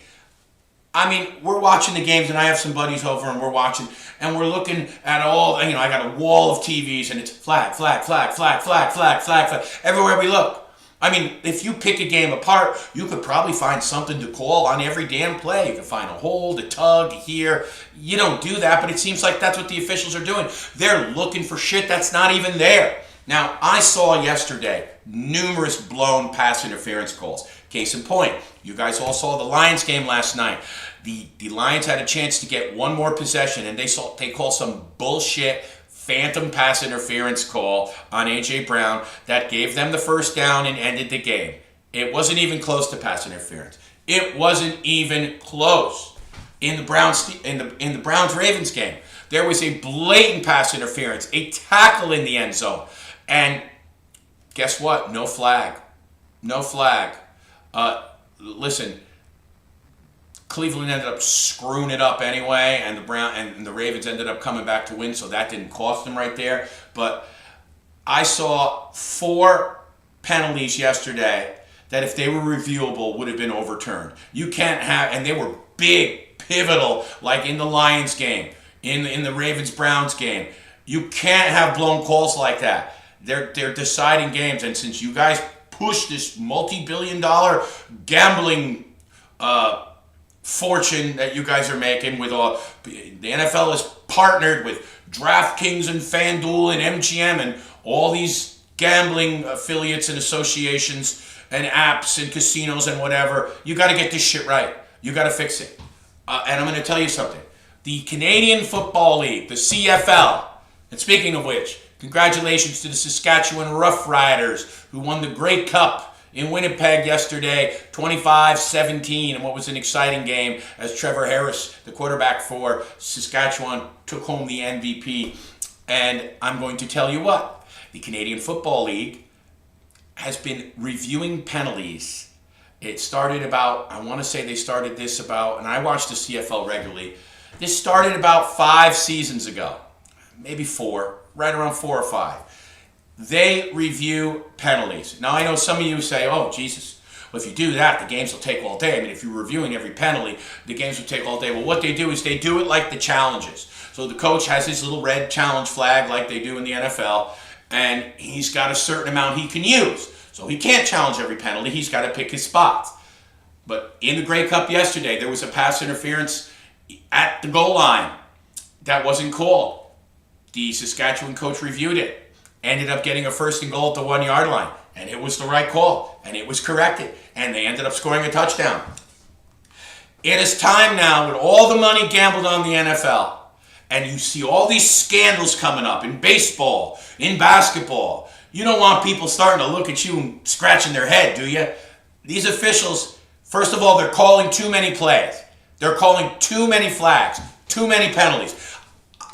I mean, we're watching the games, and I have some buddies over, and we're watching, and we're looking at all, I got a wall of TVs, and it's flag, flag, flag, flag, flag, flag, flag, flag, everywhere we look. I mean, if you pick a game apart, you could probably find something to call on every damn play. You can find a hold, a tug, here. You don't do that, but it seems like that's what the officials are doing. They're looking for shit that's not even there. Now, I saw yesterday numerous blown pass interference calls. Case in point, you guys all saw the Lions game last night. The Lions had a chance to get one more possession, and they called some bullshit phantom pass interference call on A.J. Brown that gave them the first down and ended the game. It wasn't even close to pass interference. It wasn't even close. In the Browns-Ravens game, there was a blatant pass interference, a tackle in the end zone. And guess what? No flag. No flag. Listen, Cleveland ended up screwing it up anyway, and the Ravens ended up coming back to win, so that didn't cost them right there. But I saw 4 penalties yesterday that if they were reviewable would have been overturned. You can't have, and they were big, pivotal, like in the Lions game, in the Ravens-Browns game. You can't have blown calls like that. They're deciding games, and since you guys push this multi-billion-dollar gambling fortune that you guys are making with all the NFL is partnered with DraftKings and FanDuel and MGM and all these gambling affiliates and associations and apps and casinos and whatever. You got to get this shit right. You got to fix it. And I'm going to tell you something. The Canadian Football League, the CFL, and speaking of which, congratulations to the Saskatchewan Roughriders who won the Grey Cup in Winnipeg yesterday, 25-17, and what was an exciting game as Trevor Harris, the quarterback for Saskatchewan, took home the MVP. And I'm going to tell you what, the Canadian Football League has been reviewing penalties. It started about, I want to say they started this about, and I watch the CFL regularly, this started about 5 seasons ago, maybe 4, right around 4 or 5. They review penalties. Now, I know some of you say, oh, Jesus, well, if you do that, the games will take all day. I mean, if you're reviewing every penalty, the games will take all day. Well, what they do is they do it like the challenges. So the coach has his little red challenge flag like they do in the NFL, and he's got a certain amount he can use. So he can't challenge every penalty. He's got to pick his spots. But in the Grey Cup yesterday, there was a pass interference at the goal line that wasn't called. The Saskatchewan coach reviewed it. Ended up getting a 1st and goal at the 1-yard line. And it was the right call. And it was corrected. And they ended up scoring a touchdown. It is time now, with all the money gambled on the NFL, and you see all these scandals coming up in baseball, in basketball. You don't want people starting to look at you and scratching their head, do you? These officials, first of all, they're calling too many plays. They're calling too many flags, too many penalties.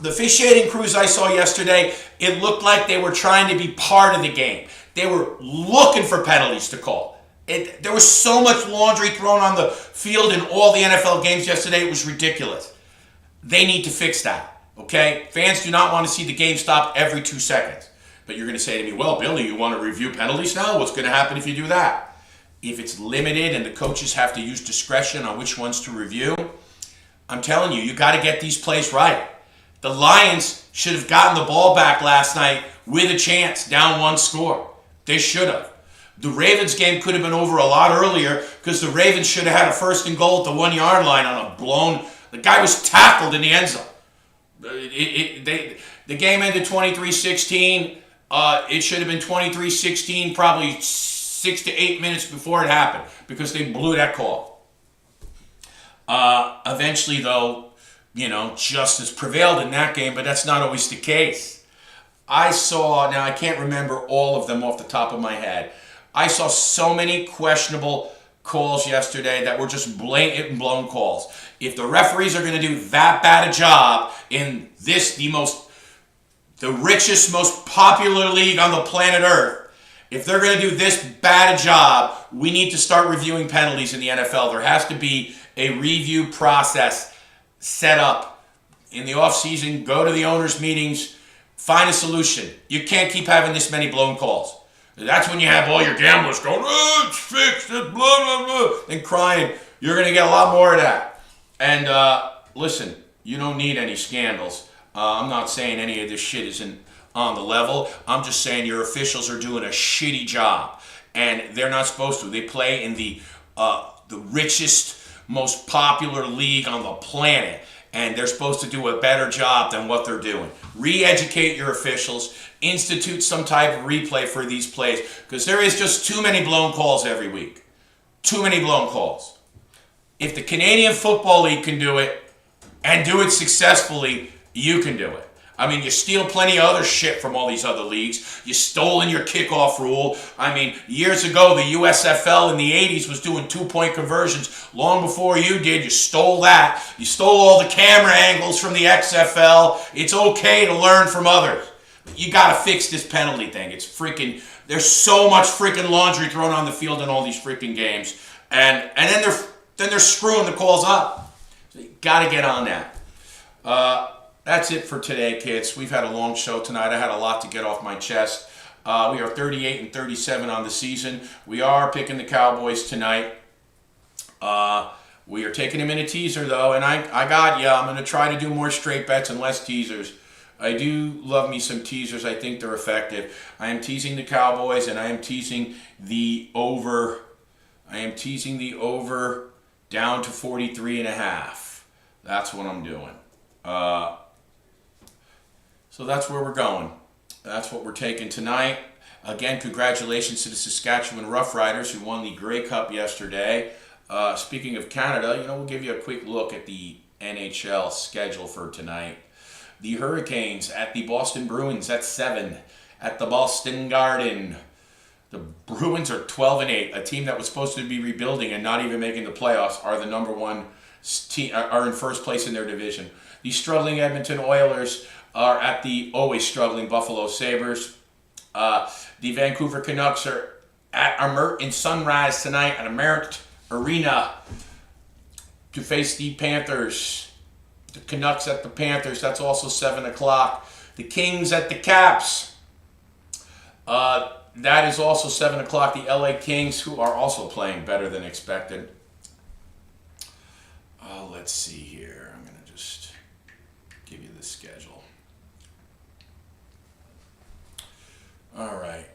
The officiating crews I saw yesterday, it looked like they were trying to be part of the game. They were looking for penalties to call. There was so much laundry thrown on the field in all the NFL games yesterday, it was ridiculous. They need to fix that, okay? Fans do not want to see the game stopped every 2 seconds. But you're going to say to me, well, Billy, you want to review penalties now? What's going to happen if you do that? If it's limited and the coaches have to use discretion on which ones to review, I'm telling you, you got to get these plays right. The Lions should have gotten the ball back last night with a chance, down one score. They should have. The Ravens game could have been over a lot earlier because the Ravens should have had a 1st and goal at the 1 yard line on a blown. The guy was tackled in the end zone. The game ended 23-16. It should have been 23-16 probably 6 to 8 minutes before it happened because they blew that call. Eventually, though, justice prevailed in that game, but that's not always the case. Now I can't remember all of them off the top of my head. I saw so many questionable calls yesterday that were just blatant and blown calls. If the referees are going to do that bad a job in this, the richest, most popular league on the planet Earth, if they're going to do this bad a job, we need to start reviewing penalties in the NFL. There has to be a review process set up in the offseason. Go to the owners' meetings, find a solution. You can't keep having this many blown calls. That's when you have all your gamblers going, oh, it's fixed, it's blah, blah, blah, and crying. You're going to get a lot more of that. And listen, you don't need any scandals. I'm not saying any of this shit isn't on the level. I'm just saying your officials are doing a shitty job. And they're not supposed to. They play in the richest, most popular league on the planet. And they're supposed to do a better job than what they're doing. Re-educate your officials. Institute some type of replay for these plays. Because there is just too many blown calls every week. Too many blown calls. If the Canadian Football League can do it, and do it successfully, you can do it. I mean, you steal plenty of other shit from all these other leagues. You stolen your kickoff rule. I mean, years ago, the USFL in the 80s was doing 2-point conversions. Long before you did, you stole that. You stole all the camera angles from the XFL. It's okay to learn from others. But you got to fix this penalty thing. It's freaking, there's so much freaking laundry thrown on the field in all these freaking games. And then they're screwing the calls up. So you got to get on that. That's it for today, kids. We've had a long show tonight. I had a lot to get off my chest. We are 38-37 on the season. We are picking the Cowboys tonight. We are taking them in a teaser, though, and I got you. I'm going to try to do more straight bets and less teasers. I do love me some teasers. I think they're effective. I am teasing the Cowboys, and I am teasing the over. I am teasing the over down to 43.5. That's what I'm doing. So that's where we're going. That's what we're taking tonight. Again, congratulations to the Saskatchewan Roughriders who won the Grey Cup yesterday. Speaking of Canada, we'll give you a quick look at the NHL schedule for tonight. The Hurricanes at the Boston Bruins at 7 at the Boston Garden. The Bruins are 12-8, a team that was supposed to be rebuilding and not even making the playoffs, are the number one team, are in first place in their division. The struggling Edmonton Oilers are at the always struggling Buffalo Sabres. The Vancouver Canucks are at in Sunrise tonight at Merritt Arena to face the Panthers. The Canucks at the Panthers, that's also 7 o'clock. The Kings at the Caps. That is also 7 o'clock. The LA Kings, who are also playing better than expected. Let's see here. I'm going to just give you the schedule. All right.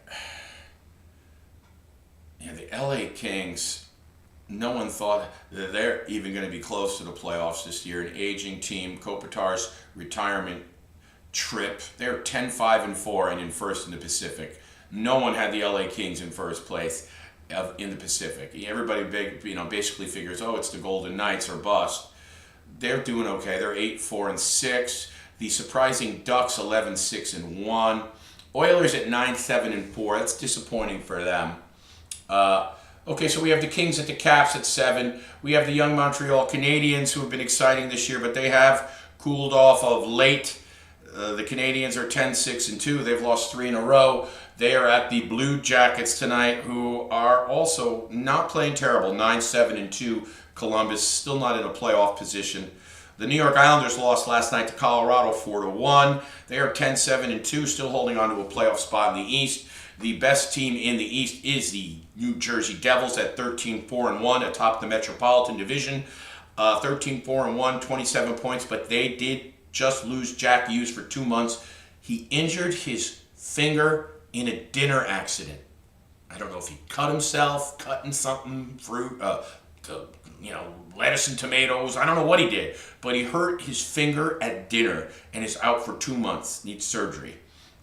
Yeah, the LA Kings, no one thought that they're even going to be close to the playoffs this year. An aging team, Kopitar's retirement trip. They're 10-5-4 and in first in the Pacific. No one had the LA Kings in first place in the Pacific. Everybody basically figures, it's the Golden Knights or bust. They're doing okay. They're 8-4-6. The surprising Ducks 11-6-1. Oilers at 9-7-4. That's disappointing for them. Okay, so we have the Kings at the Caps at 7. We have the young Montreal Canadiens who have been exciting this year, but they have cooled off of late. The Canadiens are 10-6-2. They've lost 3 in a row. They are at the Blue Jackets tonight, who are also not playing terrible. 9-7-2. Columbus still not in a playoff position. The New York Islanders lost last night to Colorado 4-1. They are 10-7-2, still holding on to a playoff spot in the East. The best team in the East is the New Jersey Devils at 13-4-1 atop the Metropolitan Division. 13-4-1, 27 points, but they did just lose Jack Hughes for 2 months. He injured his finger in a dinner accident. I don't know if he cut himself, cutting something, fruit, lettuce and tomatoes. I don't know what he did, but he hurt his finger at dinner and is out for 2 months, needs surgery.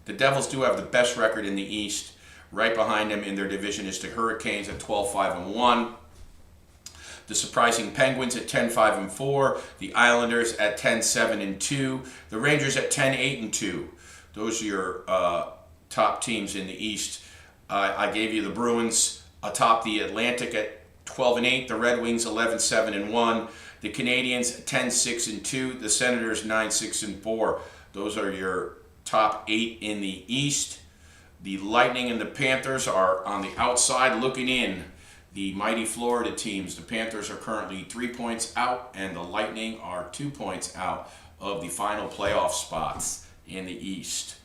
The Devils do have the best record in the East. Right behind them in their division is the Hurricanes at 12-5-1. The surprising Penguins at 10-5-4. The Islanders at 10-7-2. The Rangers at 10-8-2. Those are your top teams in the East. I gave you the Bruins atop the Atlantic at 12-8. The Red Wings 11-7-1. The Canadiens 10-6-2. The Senators 9-6-4. Those are your top 8 in the East. The Lightning and the Panthers are on the outside looking in. The mighty Florida teams. The Panthers are currently 3 points out, and the Lightning are 2 points out of the final playoff spots in the East.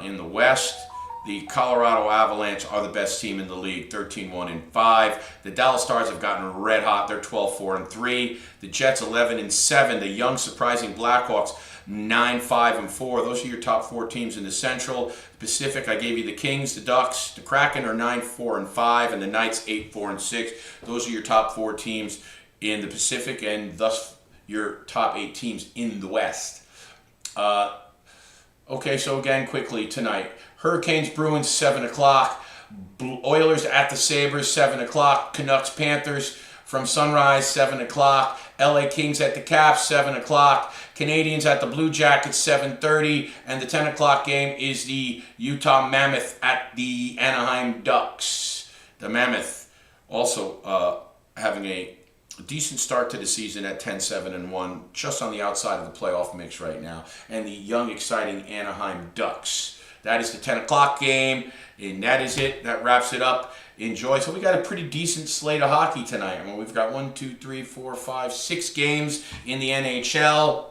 In the West, the Colorado Avalanche are the best team in the league, 13-1-5. The Dallas Stars have gotten red hot. They're 12-4-3. The Jets 11-7. The young, surprising Blackhawks 9-5-4. Those are your top 4 teams in the Central. Pacific, I gave you the Kings, the Ducks, the Kraken are 9-4-5, and the Knights 8-4-6. Those are your top 4 teams in the Pacific, and thus your top 8 teams in the West. Okay, so again, quickly tonight. Hurricanes, Bruins, 7 o'clock. Oilers at the Sabres, 7 o'clock. Canucks, Panthers from sunrise, 7 o'clock. LA Kings at the Caps, 7 o'clock. Canadians at the Blue Jackets, 7:30. And the 10 o'clock game is the Utah Mammoth at the Anaheim Ducks. The Mammoth also having a decent start to the season at 10-7-1, just on the outside of the playoff mix right now. And the young, exciting Anaheim Ducks. That is the 10 o'clock game, and that is it. That wraps it up. Enjoy. So we got a pretty decent slate of hockey tonight. I mean, we've got 6 games in the NHL.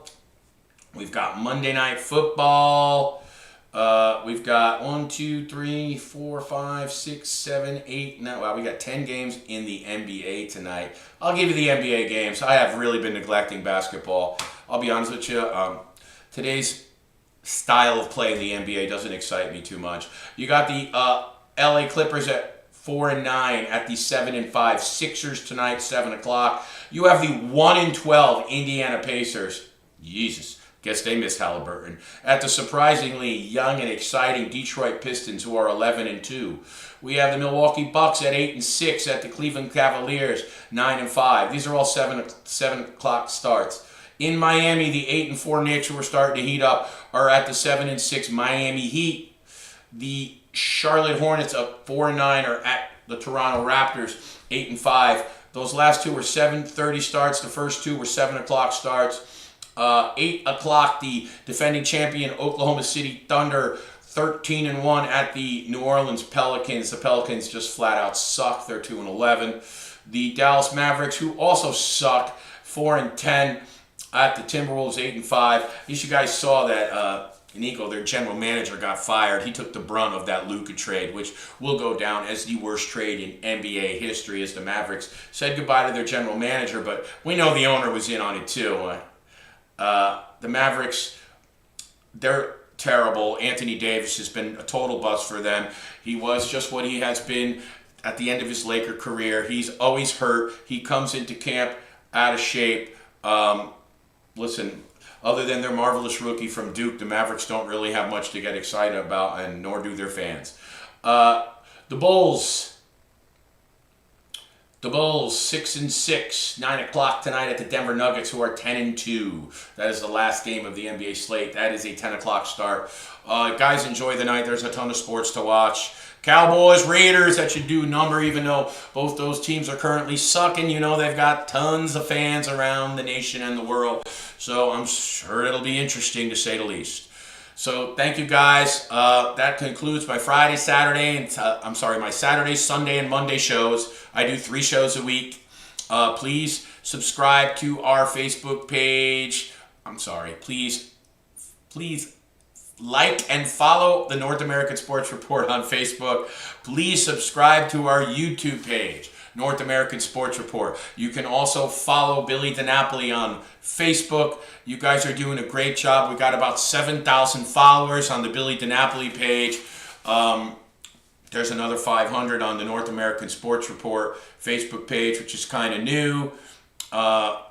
We've got Monday Night Football. We've got 8. No, wow, we got 10 games in the NBA tonight. I'll give you the NBA games. I have really been neglecting basketball. I'll be honest with you. Today's style of play in the NBA doesn't excite me too much. You got the LA Clippers at 4-9 at the 7-5 Sixers tonight, 7 o'clock. You have the 1-12 Indiana Pacers. Jesus. Guess they missed Halliburton. At the surprisingly young and exciting Detroit Pistons, who are 11-2. We have the Milwaukee Bucks at 8-6 at the Cleveland Cavaliers, 9-5. These are all 7 o'clock starts. In Miami, the 8-4 Knicks, who are starting to heat up, are at the 7-6 Miami Heat. The Charlotte Hornets of 4-9 are at the Toronto Raptors, 8-5. Those last two were 7:30 starts. The first two were 7 o'clock starts. 8 o'clock, the defending champion Oklahoma City Thunder, 13-1 at the New Orleans Pelicans. The Pelicans just flat out suck. They're 2-11. The Dallas Mavericks, who also suck, 4-10 at the Timberwolves, 8-5. At least you guys saw that Nico, their general manager, got fired. He took the brunt of that Luka trade, which will go down as the worst trade in NBA history, as the Mavericks said goodbye to their general manager, but we know the owner was in on it too. The Mavericks, they're terrible. Anthony Davis has been a total bust for them. He was just what he has been at the end of his Laker career. He's always hurt. He comes into camp out of shape. Listen, other than their marvelous rookie from Duke, the Mavericks don't really have much to get excited about, and nor do their fans. The Bulls, 6-6, 9 o'clock tonight at the Denver Nuggets, who are 10-2. That is the last game of the NBA slate. That is a 10 o'clock start. Guys, enjoy the night. There's a ton of sports to watch. Cowboys, Raiders, that should do number, even though both those teams are currently sucking. You know, they've got tons of fans around the nation and the world. So I'm sure it'll be interesting, to say the least. So thank you, guys. That concludes my my Saturday, Sunday, and Monday shows. I do 3 shows a week. Please subscribe to our Facebook page. Please like and follow the North American Sports Report on Facebook. Please subscribe to our YouTube page. North American Sports Report. You can also follow Billy DiNapoli on Facebook. You guys are doing a great job. We got about 7,000 followers on the Billy DiNapoli page. There's another 500 on the North American Sports Report Facebook page, which is kind of new.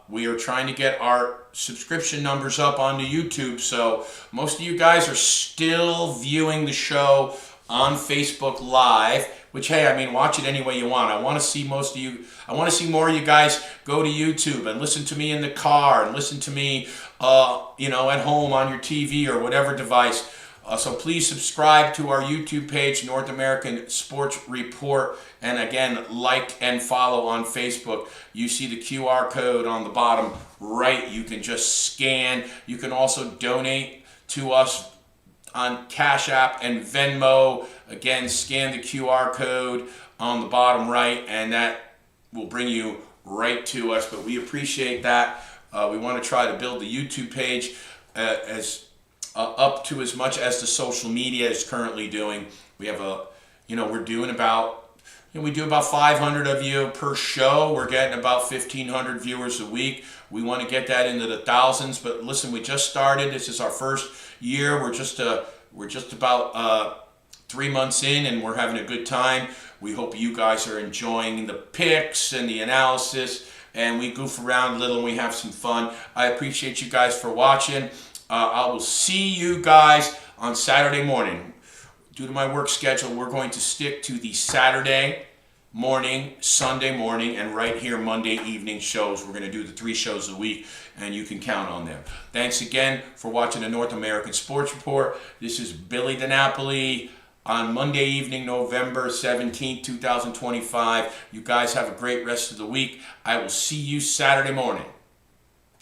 We are trying to get our subscription numbers up on the YouTube, so most of you guys are still viewing the show on Facebook Live, which, hey, I mean, watch it any way you want. I want to see most of you, I want to see more of you guys go to YouTube and listen to me in the car and listen to me, at home on your TV or whatever device. So please subscribe to our YouTube page, North American Sports Report, and again, like and follow on Facebook. You see the QR code on the bottom right. You can just scan. You can also donate to us on Cash App and Venmo. Again, scan the QR code on the bottom right, and that will bring you right to us. But we appreciate that. We want to try to build the YouTube page up to as much as the social media is currently doing. We have we're doing about, we do about 500 of you per show. We're getting about 1,500 viewers a week. We want to get that into the thousands, but listen, we just started. This is our first year. We're just about 3 months in, and we're having a good time. We hope you guys are enjoying the picks and the analysis, and we goof around a little and we have some fun. I appreciate you guys for watching. I will see you guys on Saturday morning. Due to my work schedule, we're going to stick to the Saturday morning, Sunday morning, and right here Monday evening shows. We're going to do the 3 shows a week, and you can count on them. Thanks again for watching the North American Sports Report. This is Billy DiNapoli on Monday evening, November 17th, 2025. You guys have a great rest of the week. I will see you Saturday morning.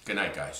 Good night, guys.